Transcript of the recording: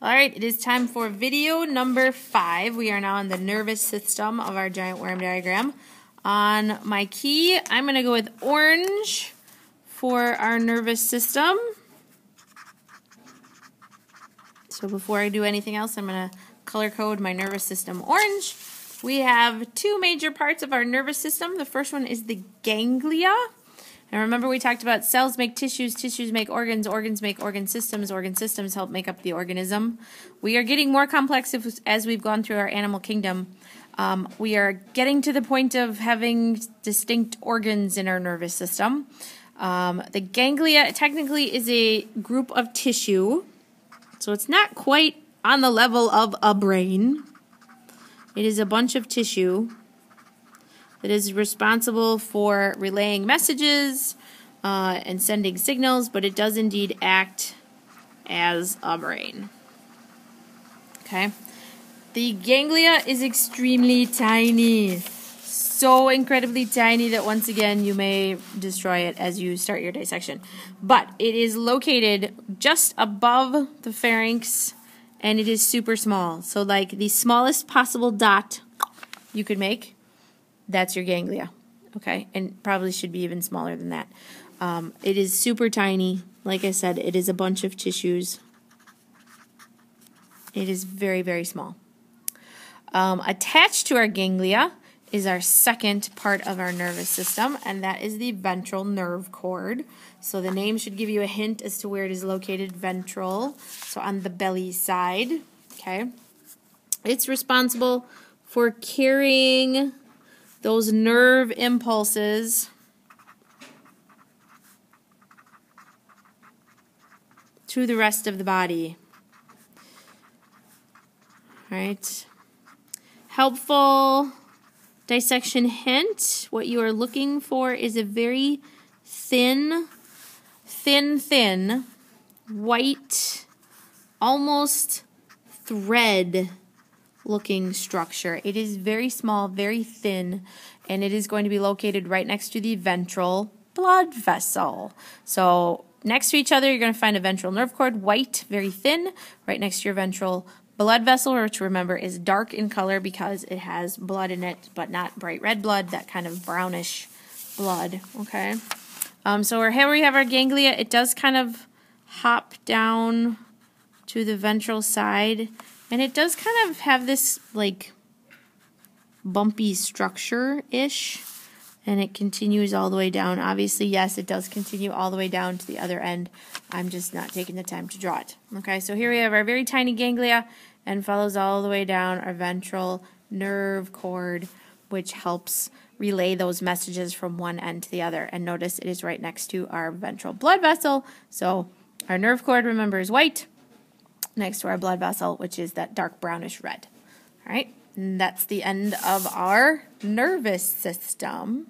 All right, it is time for video number 5. We are now on the nervous system of our giant worm diagram. On my key, I'm going to go with orange for our nervous system. So before I do anything else, I'm going to color code my nervous system orange. We have two major parts of our nervous system. The first one is the ganglia. And remember we talked about cells make tissues, tissues make organs, organs make organ systems help make up the organism. We are getting more complex as we've gone through our animal kingdom. We are getting to the point of having distinct organs in our nervous system. The ganglia technically is a group of tissue, so it's not quite on the level of a brain. It is a bunch of tissue that is responsible for relaying messages and sending signals, but it does indeed act as a brain. Okay. The ganglia is extremely tiny. So incredibly tiny that once again you may destroy it as you start your dissection. But it is located just above the pharynx and it is super small. So like the smallest possible dot you could make, that's your ganglia, okay? And probably should be even smaller than that. It is super tiny. Like I said, it is a bunch of tissues. It is very, very small. Attached to our ganglia is our second part of our nervous system, and that is the ventral nerve cord. So the name should give you a hint as to where it is located, ventral, so on the belly side, okay? It's responsible for carrying those nerve impulses to the rest of the body. All right. Helpful dissection hint. What you are looking for is a very thin, white, almost thread looking structure. It is very small, very thin, and it is going to be located right next to the ventral blood vessel. So next to each other, you're going to find a ventral nerve cord, white, very thin, right next to your ventral blood vessel, which remember is dark in color because it has blood in it, but not bright red blood, that kind of brownish blood, okay? So here we have our ganglia. It does kind of hop down to the ventral side, and it does kind of have this, like, bumpy structure-ish, and it continues all the way down. Obviously, yes, it does continue all the way down to the other end. I'm just not taking the time to draw it. Okay, so here we have our very tiny ganglia, and follows all the way down our ventral nerve cord, which helps relay those messages from one end to the other. And notice it is right next to our ventral blood vessel. So our nerve cord, remember, is white, next to our blood vessel, which is that dark brownish red. All right, and that's the end of our nervous system.